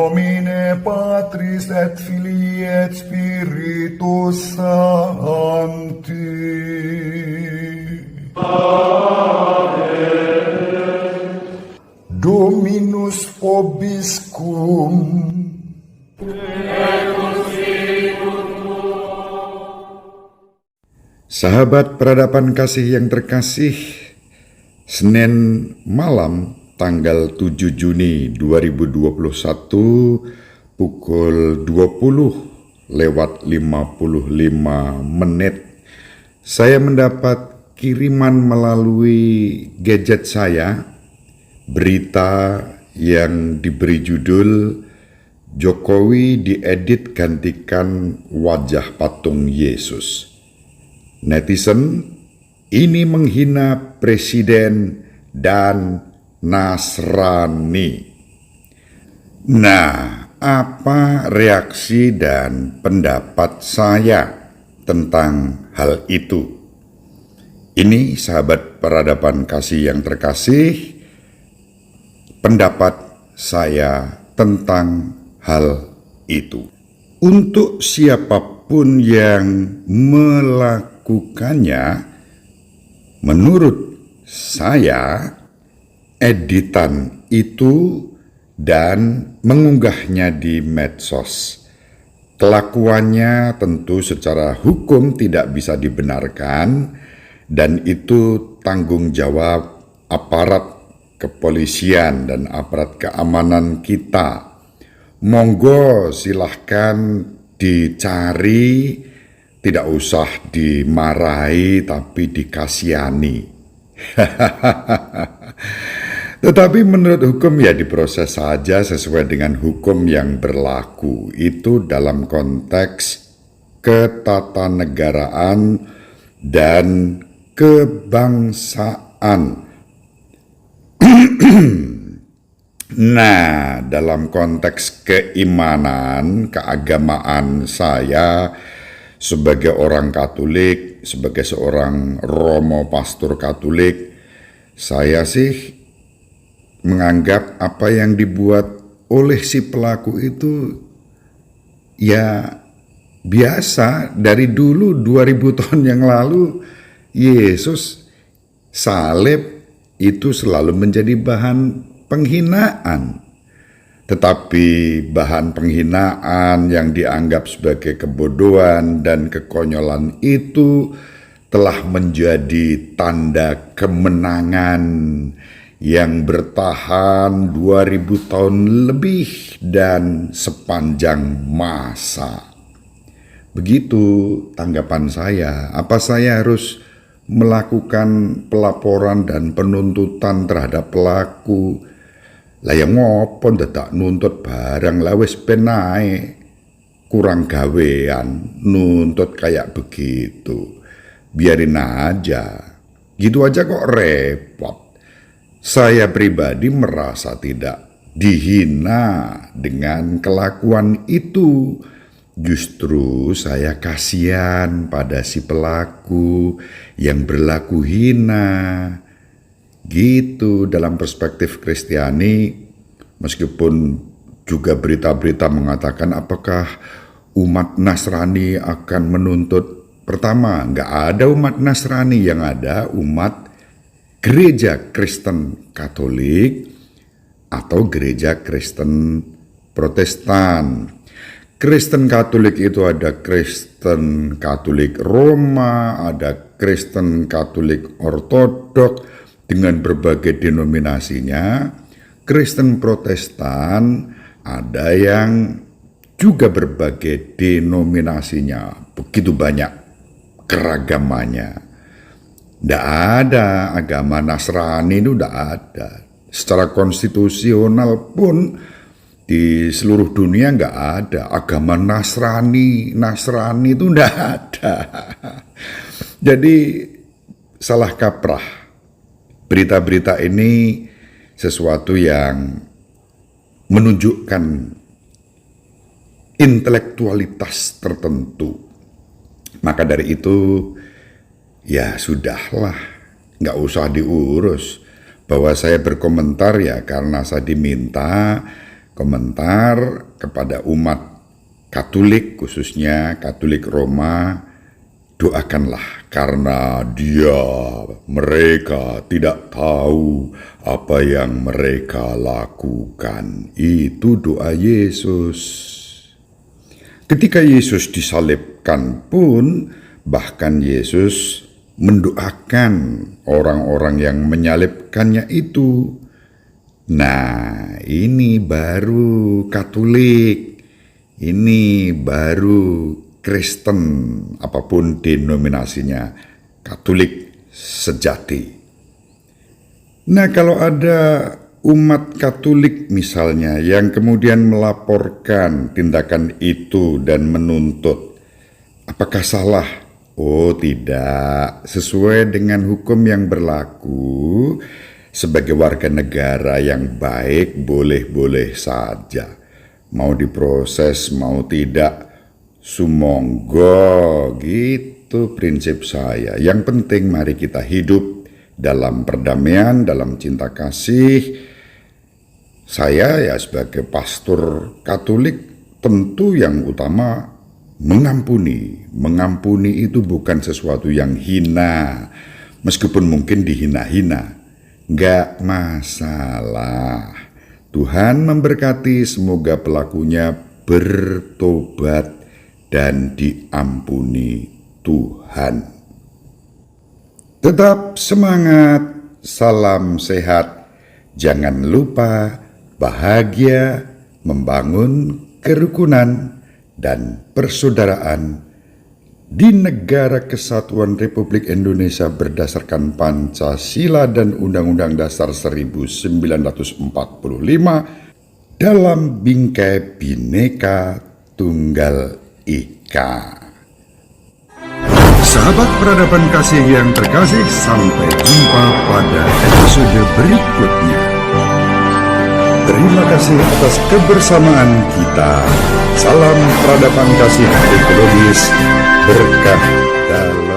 nomine Patris et Filii et Spiritus Sancti. Dominus vobiscum. Sahabat peradaban kasih yang terkasih, Senin malam tanggal 7 Juni 2021 pukul 20:55 saya mendapat kiriman melalui gadget saya berita yang diberi judul Jokowi diedit gantikan wajah patung Yesus. Netizen, ini menghina presiden dan Nasrani. Nah, apa reaksi dan pendapat saya tentang hal itu? Ini sahabat peradaban kasih yang terkasih, pendapat saya tentang hal itu. Untuk siapapun yang melakukannya, menurut saya editan itu dan mengunggahnya di medsos, kelakuannya tentu secara hukum tidak bisa dibenarkan, dan itu tanggung jawab aparat kepolisian dan aparat keamanan kita. Monggo silahkan dicari, tidak usah dimarahi tapi dikasihani. Tetapi menurut hukum ya diproses saja sesuai dengan hukum yang berlaku. Itu dalam konteks ketatanegaraan dan kebangsaan. Nah, dalam konteks keimanan, keagamaan saya sebagai orang Katolik, sebagai seorang romo pastor Katolik, saya sih menganggap apa yang dibuat oleh si pelaku itu ya biasa. Dari dulu 2000 tahun yang lalu Yesus salib itu selalu menjadi bahan penghinaan. Tetapi bahan penghinaan yang dianggap sebagai kebodohan dan kekonyolan itu telah menjadi tanda kemenangan yang bertahan 2000 tahun lebih dan sepanjang masa. Begitu tanggapan saya. Apa saya harus melakukan pelaporan dan penuntutan terhadap pelaku? Lah ya ngopo ndak nuntut barang lah wis penae, kurang gawean nuntut kayak begitu. Biarin aja. Gitu aja kok repot. Saya pribadi merasa tidak dihina dengan kelakuan itu. Justru saya kasihan pada si pelaku yang berlaku hina. Gitu dalam perspektif Kristiani, meskipun juga berita-berita mengatakan apakah umat Nasrani akan menuntut. Pertama, nggak ada umat Nasrani, yang ada umat Gereja Kristen Katolik atau Gereja Kristen Protestan. Kristen Katolik itu ada Kristen Katolik Roma, ada Kristen Katolik Ortodok dengan berbagai denominasinya. Kristen Protestan ada yang juga berbagai denominasinya, begitu banyak keragamannya. Tidak ada agama Nasrani, itu tidak ada. Secara konstitusional pun di seluruh dunia nggak ada agama Nasrani itu nggak ada. Jadi salah kaprah. Berita-berita ini sesuatu yang menunjukkan intelektualitas tertentu. Maka dari itu ya sudahlah, nggak usah diurus. Bahwa saya berkomentar ya karena saya diminta. komentar kepada umat Katolik, khususnya Katolik Roma, doakanlah karena mereka tidak tahu apa yang mereka lakukan. Itu doa Yesus. Ketika Yesus disalibkan pun, bahkan Yesus mendoakan orang-orang yang menyalibkannya itu. Nah, ini baru Katolik, ini baru Kristen, apapun denominasinya, Katolik sejati. Nah, kalau ada umat Katolik misalnya yang kemudian melaporkan tindakan itu dan menuntut, apakah salah? Oh tidak, sesuai dengan hukum yang berlaku, sebagai warga negara yang baik boleh-boleh saja. Mau diproses, mau tidak, sumonggo, gitu prinsip saya. Yang penting mari kita hidup dalam perdamaian, dalam cinta kasih. Saya ya sebagai pastor Katolik tentu yang utama mengampuni. Mengampuni itu bukan sesuatu yang hina, meskipun mungkin dihina-hina. Nggak masalah. Tuhan memberkati, semoga pelakunya bertobat dan diampuni Tuhan. Tetap semangat, salam sehat, jangan lupa bahagia, membangun kerukunan dan persaudaraan di Negara Kesatuan Republik Indonesia berdasarkan Pancasila dan Undang-Undang Dasar 1945 dalam bingkai Bhinneka Tunggal Ika. Sahabat peradaban kasih yang terkasih, sampai jumpa pada episode berikutnya. Terima kasih atas kebersamaan kita. Salam peradaban kasih ekologis, berkah dalam